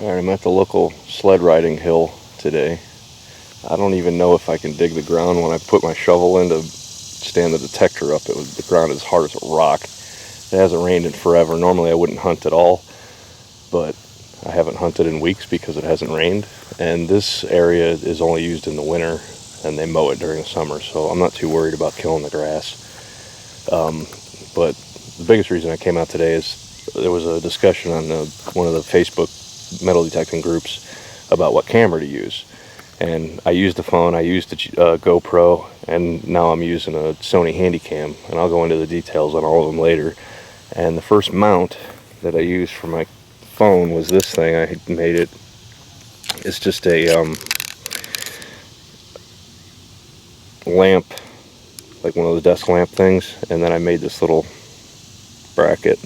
Alright, I'm at the local sled riding hill today. I don't even know if I can dig the ground. When I put my shovel in to stand the detector up, the ground is hard as a rock. It hasn't rained in forever. Normally I wouldn't hunt at all, but I haven't hunted in weeks because it hasn't rained. And this area is only used in the winter, and they mow it during the summer, so I'm not too worried about killing the grass. But the biggest reason I came out today is there was a discussion on one of the Facebook metal detecting groups about what camera to use. And I used the phone, I used the GoPro, and now I'm using a Sony Handycam, and I'll go into the details on all of them later. And the first mount that I used for my phone was this thing. I had made it. It's just a lamp, like one of those desk lamp things, and then I made this little bracket,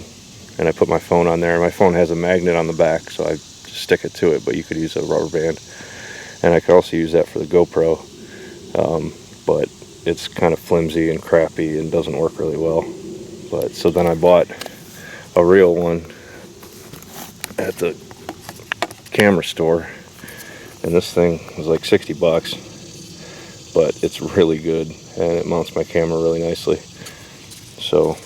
and I put my phone on there. My phone has a magnet on the back, so I just stick it to it, but you could use a rubber band. And I could also use that for the GoPro, but it's kind of flimsy and crappy and doesn't work really well. But so then I bought a real one at the camera store, and this thing was like 60 bucks, but it's really good and it mounts my camera really nicely. So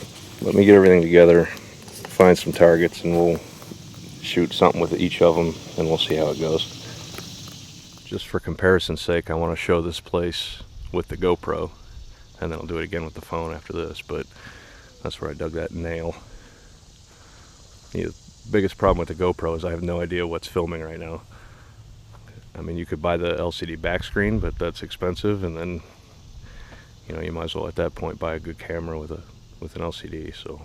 let me get everything together, find some targets, and we'll shoot something with each of them, and we'll see how it goes. Just for comparison's sake, I want to show this place with the GoPro, and then I'll do it again with the phone after this, but that's where I dug that nail. The biggest problem with the GoPro is I have no idea what's filming right now. I mean, you could buy the LCD back screen, but that's expensive, and then you might as well at that point buy a good camera with an LCD. So,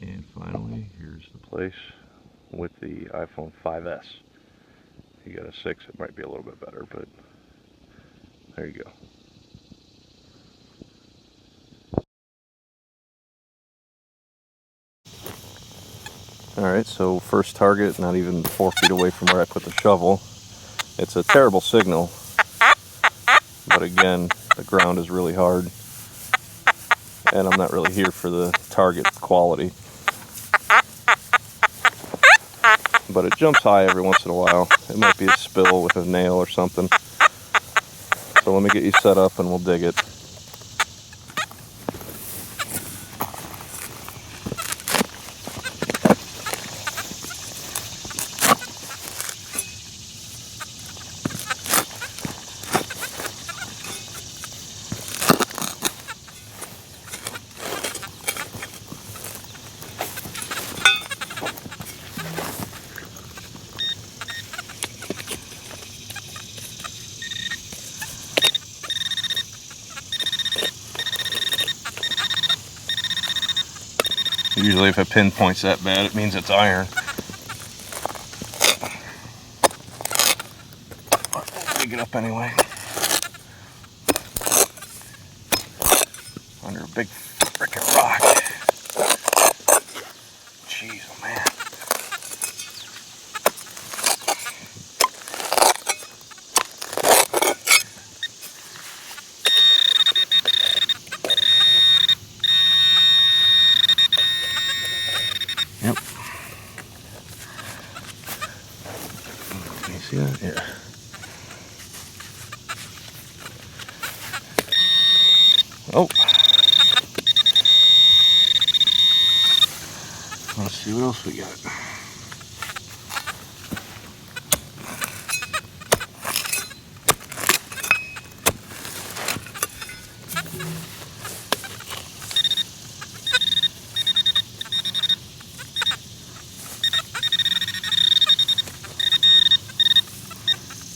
and finally, here's the place with the iPhone 5S. If you got a 6, it might be a little bit better, but there you go. Alright, so first target, not even 4 feet away from where I put the shovel. It's a terrible signal, but again, the ground is really hard, and I'm not really here for the target quality. But it jumps high every once in a while. It might be a spill with a nail or something. So let me get you set up and we'll dig it. Usually if it pinpoints that bad, it means it's iron. But we'll dig it up anyway. Under a big frickin' rock. Jeez, oh man. Yep. Can you see that? Yeah. Oh. Let's see what else we got.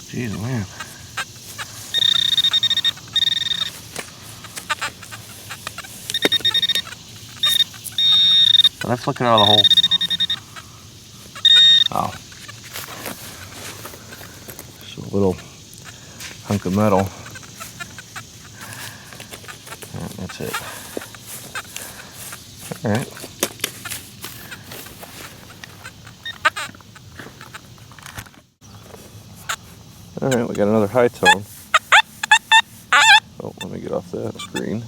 Jeez, man. So that's looking out of the hole. Oh. Just a little hunk of metal. That's it. Alright. Alright, we got another high tone. Oh, let me get off that screen.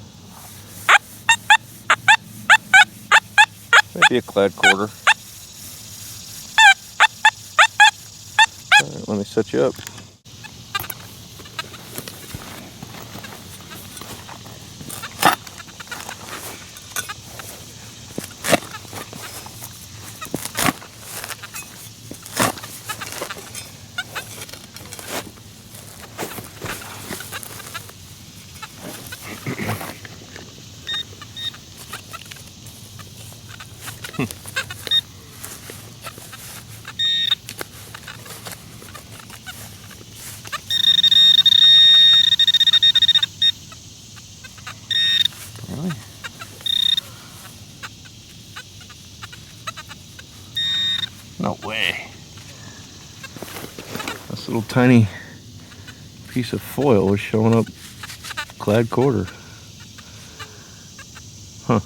Maybe a clad quarter. let me set you up. Really? No way. This little tiny piece of foil was showing up clad quarter. Huh.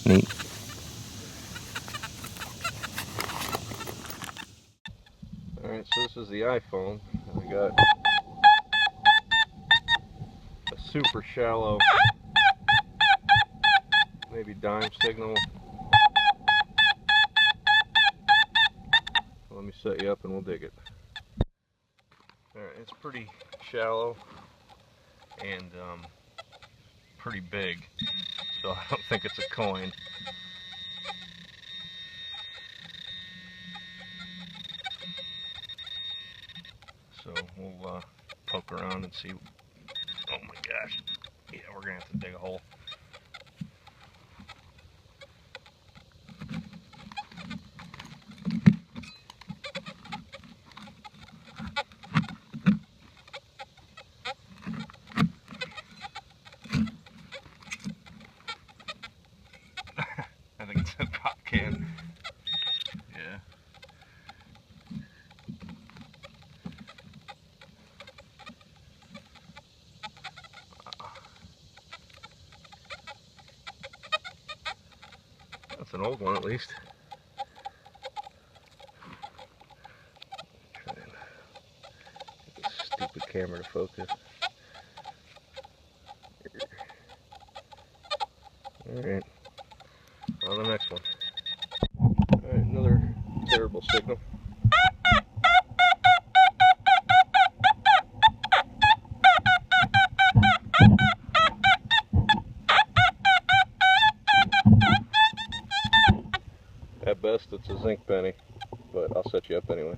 Neat. Alright, so this is the iPhone. I got a super shallow, maybe dime signal. Let me set you up and we'll dig it. Alright, it's pretty shallow and pretty big, so I don't think it's a coin. So we'll poke around and see. Oh my gosh. Yeah, we're gonna have to dig a hole. I think it's a pop can. Yeah. That's an old one at least. Try and get this stupid camera to focus. Alright, on the next one. Alright, another terrible signal. At best it's a zinc penny, but I'll set you up anyway.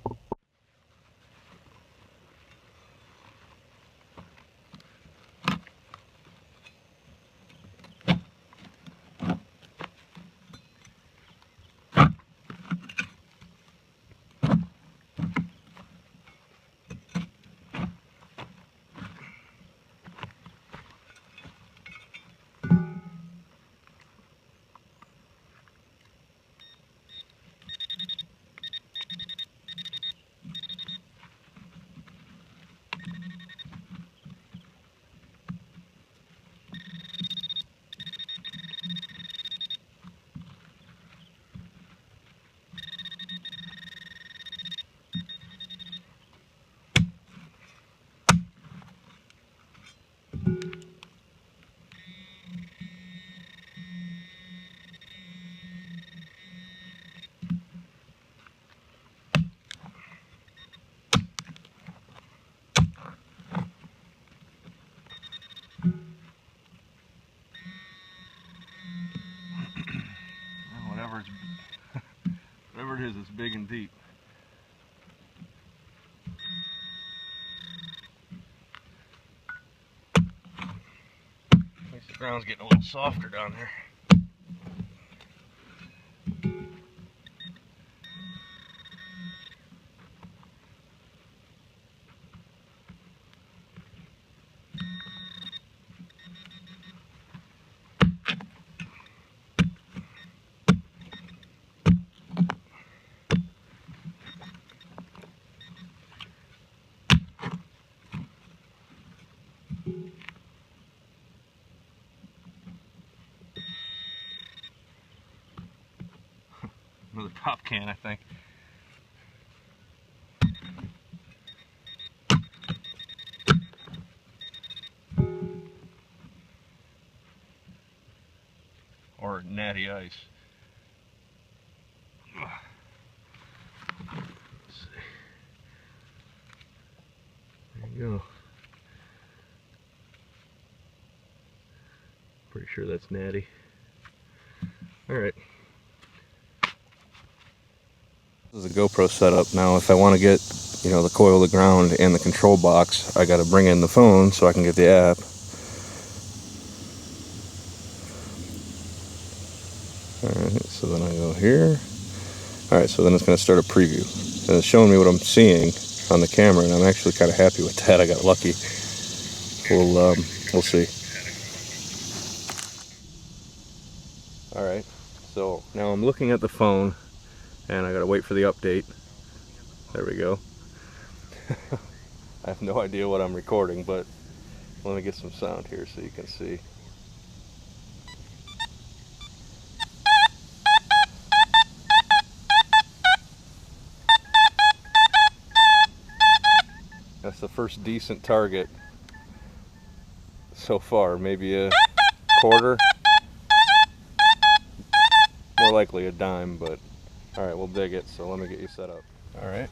Whatever it is, it's big and deep. At least the ground's getting a little softer down there. Another pop can, I think. Or natty ice. Let's see. go. Pretty sure that's natty. Alright. This is a GoPro setup. Now if I want to get, the coil of the ground and the control box, I got to bring in the phone so I can get the app. Alright, so then I go here. Alright, so then it's going to start a preview. And it's showing me what I'm seeing on the camera, and I'm actually kind of happy with that. I got lucky. We'll see. Alright, so now I'm looking at the phone, and I gotta wait for the update. There we go. I have no idea what I'm recording, but let me get some sound here so you can see. That's the first decent target so far. Maybe a quarter. More likely a dime, but alright, we'll dig it. So let me get you set up. Alright,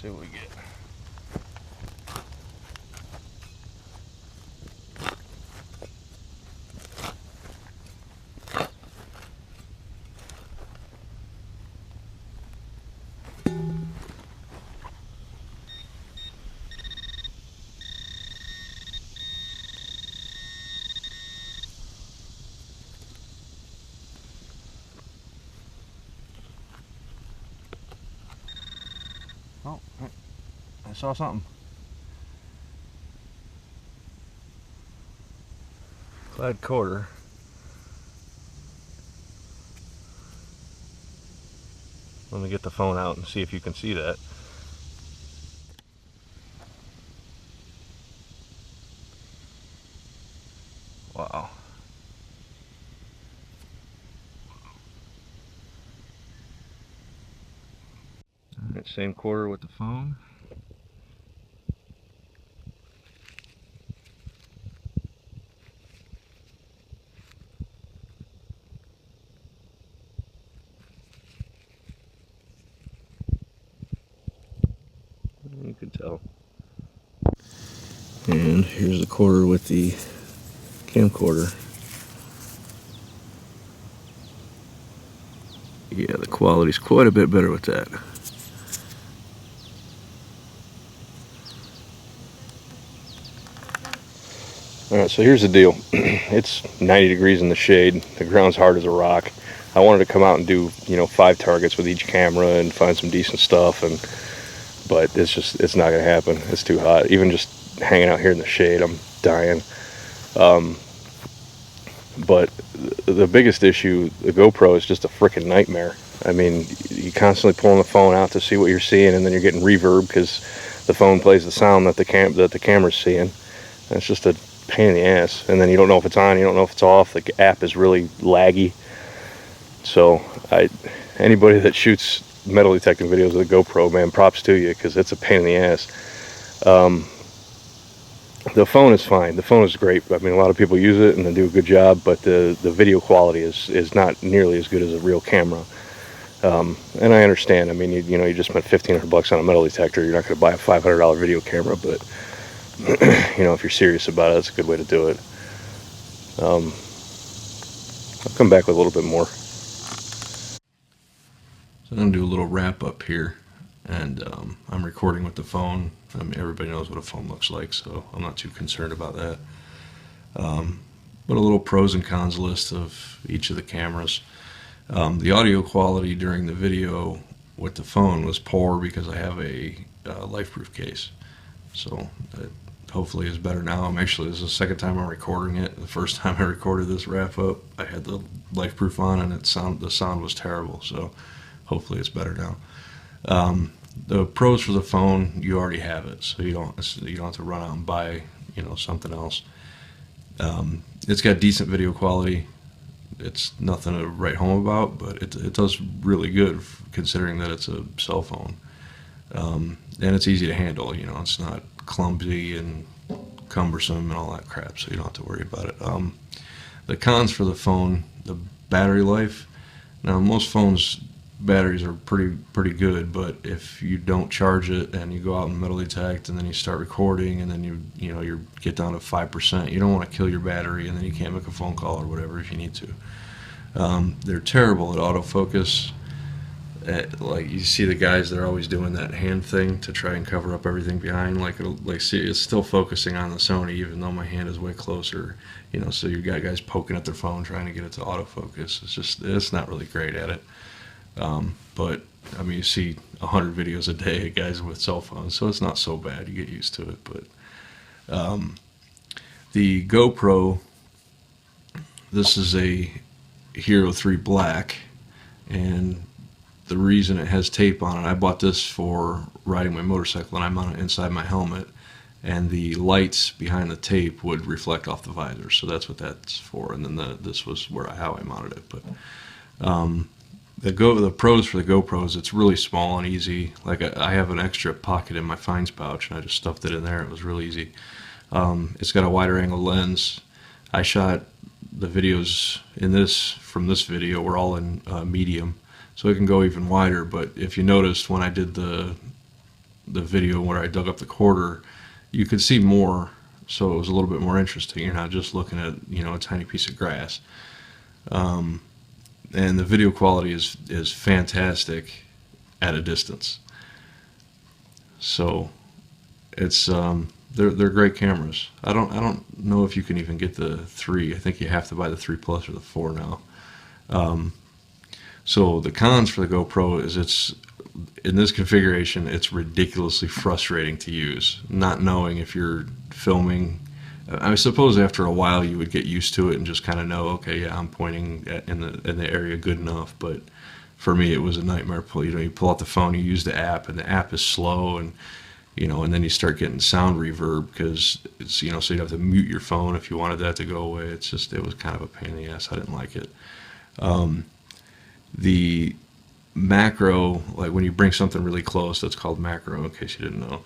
see what we get. Oh, I saw something. Glad quarter. Let me get the phone out and see if you can see that. Wow. Alright, same quarter with the phone. You can tell. And here's the quarter with the camcorder. Yeah, the quality's quite a bit better with that. Alright, so here's the deal. It's 90 degrees in the shade. The ground's hard as a rock. I wanted to come out and do, 5 targets with each camera and find some decent stuff, but it's not gonna happen. It's too hot. Even just hanging out here in the shade, I'm dying. But the biggest issue, the GoPro, is just a freaking nightmare. I mean, you're constantly pulling the phone out to see what you're seeing, and then you're getting reverb because the phone plays the sound that the camera's seeing. And it's just a pain in the ass. And then you don't know if it's on, you don't know if it's off. The app is really laggy. So anybody that shoots metal detecting videos with a GoPro, man, props to you, because it's a pain in the ass. The phone is fine. The phone is great. I mean, a lot of people use it and they do a good job, but the video quality is not nearly as good as a real camera. And I understand. I mean, you just spent $1,500 on a metal detector. You're not going to buy a $500 video camera, but if you're serious about it, that's a good way to do it. I'll come back with a little bit more. So I'm going to do a little wrap up here, and I'm recording with the phone. I mean, everybody knows what a phone looks like, so I'm not too concerned about that. But a little pros and cons list of each of the cameras. The audio quality during the video with the phone was poor because I have a LifeProof case. So that hopefully is better now. This is the second time I'm recording it. The first time I recorded this wrap up, I had the LifeProof on and the sound was terrible. So hopefully it's better now. The pros for the phone, you already have it, so you don't have to run out and buy something else. It's got decent video quality. It's nothing to write home about, but it does really good considering that it's a cell phone. And it's easy to handle. It's not clumsy and cumbersome and all that crap, so you don't have to worry about it. The cons for the phone, the battery life. Now most phones batteries are pretty good, but if you don't charge it and you go out and metal detect and then you start recording and then you get down to 5%, you don't want to kill your battery and then you can't make a phone call or whatever if you need to. They're terrible at autofocus. Like you see the guys, they're always doing that hand thing to try and cover up everything behind. See, it's still focusing on the Sony, even though my hand is way closer. So you got guys poking at their phone trying to get it to autofocus. It's not really great at it. But I mean, you see 100 videos a day of guys with cell phones, so it's not so bad. You get used to it. But the GoPro, this is a Hero 3 Black, and the reason it has tape on it, I bought this for riding my motorcycle, and I mount it inside my helmet, and the lights behind the tape would reflect off the visor, so that's what that's for. And then this was how I mounted it. But the pros for the GoPros, it's really small and easy. Like I have an extra pocket in my fines pouch, and I just stuffed it in there. It was real easy. It's got a wider angle lens. I shot the videos from this video were all in medium, so it can go even wider. But if you noticed when I did the video where I dug up the quarter, you could see more, so it was a little bit more interesting. You're not just looking at a tiny piece of grass. And the video quality is fantastic at a distance. So it's they're great cameras. I don't know if you can even get the 3. I think you have to buy the 3 Plus or the 4 now. So the cons for the GoPro is it's in this configuration, it's ridiculously frustrating to use, not knowing if you're filming. I suppose after a while you would get used to it and just kind of know, okay, yeah, I'm pointing in the area good enough. But for me, it was a nightmare. You pull out the phone, you use the app, and the app is slow, and and then you start getting sound reverb because it's so you'd have to mute your phone if you wanted that to go away. It was kind of a pain in the ass. I didn't like it. The macro, like when you bring something really close, that's called macro, in case you didn't know.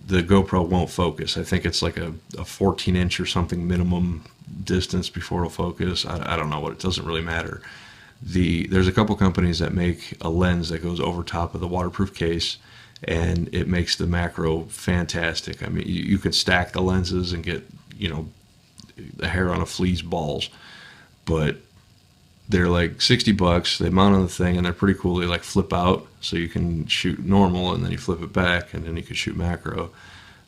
The GoPro won't focus. I think it's like a 14-inch or something minimum distance before it'll focus. I don't know what. It doesn't really matter. There's a couple companies that make a lens that goes over top of the waterproof case, and it makes the macro fantastic. I mean, you could stack the lenses and get the hair on a flea's balls, but they're like $60. They mount on the thing, and they're pretty cool. They like flip out, so you can shoot normal, and then you flip it back, and then you can shoot macro.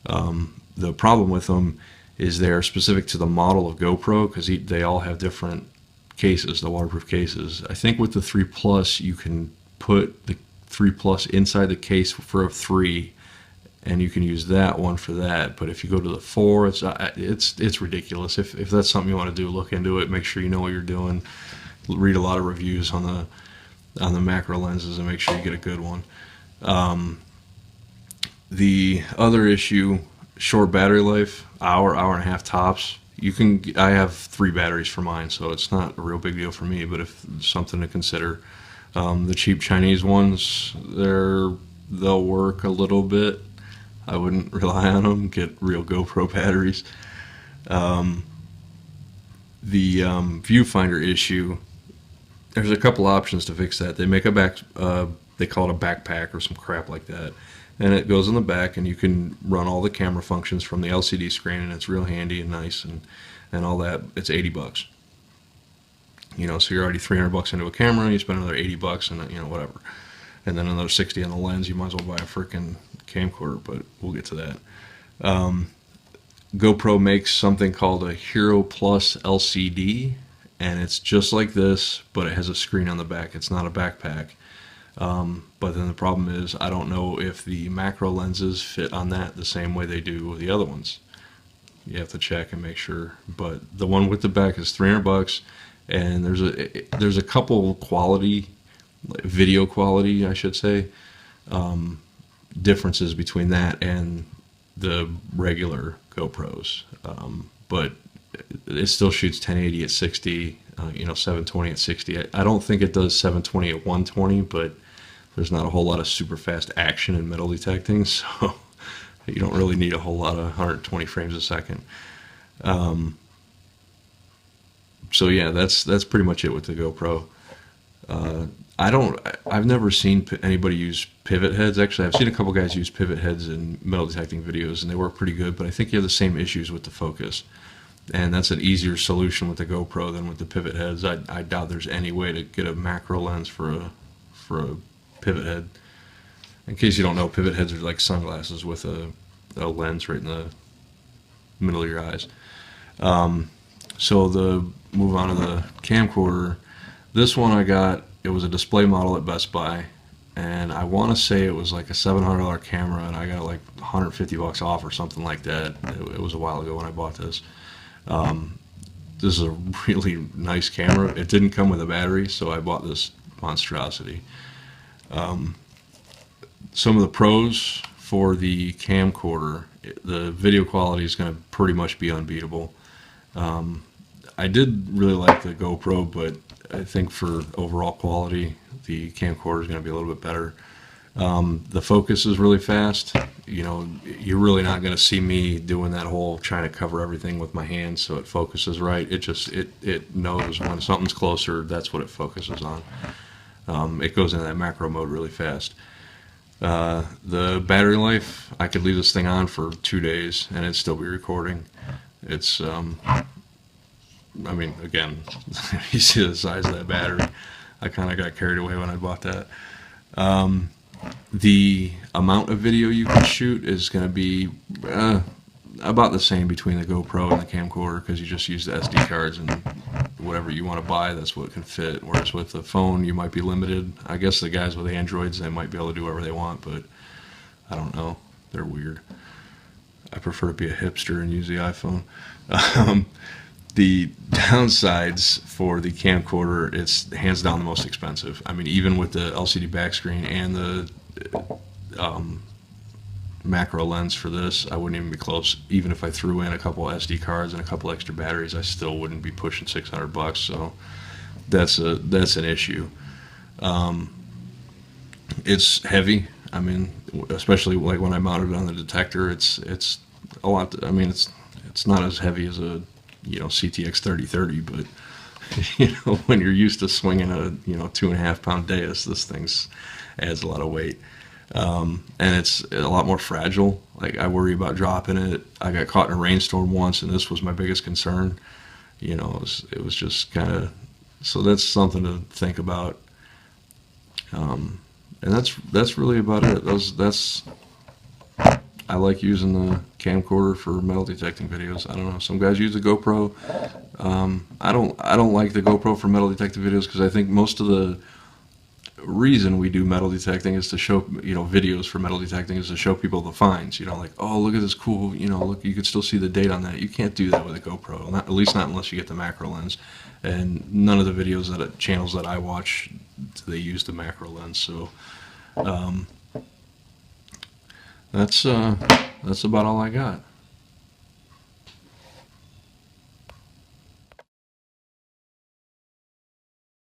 The problem with them is they're specific to the model of GoPro because they all have different cases, the waterproof cases. I think with the 3 Plus, you can put the 3 Plus inside the case for a 3, and you can use that one for that. But if you go to the 4, it's ridiculous. If that's something you want to do, look into it. Make sure you know what you're doing. Read a lot of reviews on the macro lenses and make sure you get a good one. The other issue, short battery life, hour and a half tops. I have 3 batteries for mine, so it's not a real big deal for me, but if something to consider. The cheap Chinese ones, they'll work a little bit. I wouldn't rely on them. Get real GoPro batteries. The viewfinder issue, there's a couple options to fix that. They make they call it a backpack or some crap like that, and it goes in the back, and you can run all the camera functions from the LCD screen, and it's real handy and nice and all that. It's $80. So you're already $300 into a camera. You spend another $80, and whatever, and then another $60 on the lens. You might as well buy a freaking camcorder, but we'll get to that. GoPro makes something called a Hero Plus LCD, and it's just like this, but it has a screen on the back. It's not a backpack. But then the problem is, I don't know if the macro lenses fit on that the same way they do with the other ones. You have to check and make sure. But the one with the back is $300, and there's a couple video quality, I should say, differences between that and the regular GoPros, but it still shoots 1080 at 60, 720 at 60. I don't think it does 720 at 120, but there's not a whole lot of super fast action in metal detecting, so you don't really need a whole lot of 120 frames a second. So yeah, that's pretty much it with the GoPro. I've never seen anybody use pivot heads. Actually, I've seen a couple guys use pivot heads in metal detecting videos, and they work pretty good. But I think you have the same issues with the focus, and that's an easier solution with the GoPro than with the pivot heads. I doubt there's any way to get a macro lens for a pivot head. In case you don't know, pivot heads are like sunglasses with a lens right in the middle of your eyes. So the move on to the camcorder. This one I got. It was a display model at Best Buy, and I want to say it was like a $700 camera, and I got like $150 off or something like that. It was a while ago when I bought this. This is a really nice camera. It didn't come with a battery, so I bought this monstrosity. Some of the pros for the camcorder, the video quality is going to pretty much be unbeatable. I did really like the GoPro, but I think for overall quality, the camcorder is going to be a little bit better. The focus is really fast. You know, you're really not going to see me doing that whole trying to cover everything with my hands so it focuses right. It knows when something's closer, that's what it focuses on. It goes into that macro mode really fast. The battery life, I could leave this thing on for 2 days and it'd still be recording. It's, I mean, again, you see the size of that battery. I kind of got carried away when I bought that. The amount of video you can shoot is going to be about the same between the GoPro and the camcorder, because you just use the SD cards, and whatever you want to buy, that's what can fit. Whereas with the phone, you might be limited. I guess the guys with Androids, they might be able to do whatever they want, but I don't know. They're weird. I prefer to be a hipster and use the iPhone. The downsides for the camcorder, it's hands down the most expensive. I mean, even with the LCD back screen and the macro lens for this, I wouldn't even be close. Even if I threw in a couple SD cards and a couple extra batteries, I still wouldn't be pushing $600. So that's an issue. It's heavy. I mean, especially like when I mounted it on the detector, it's a lot. I mean, it's not as heavy as a CTX 3030, but when you're used to swinging a 2.5 pound Deus, this thing's adds a lot of weight, and it's a lot more fragile. Like, I worry about dropping it. I got caught in a rainstorm once, and this was my biggest concern. It was just kind of, so that's something to think about. And that's really about it. I like using the camcorder for metal detecting videos. I don't know. Some guys use the GoPro. I don't like the GoPro for metal detecting videos, because I think most of the reason we do metal detecting is to show, videos for metal detecting is to show people the finds. Like, oh, look at this cool, look, you could still see the date on that. You can't do that with a GoPro, at least not unless you get the macro lens. And none of the videos channels that I watch, they use the macro lens. So that's about all I got.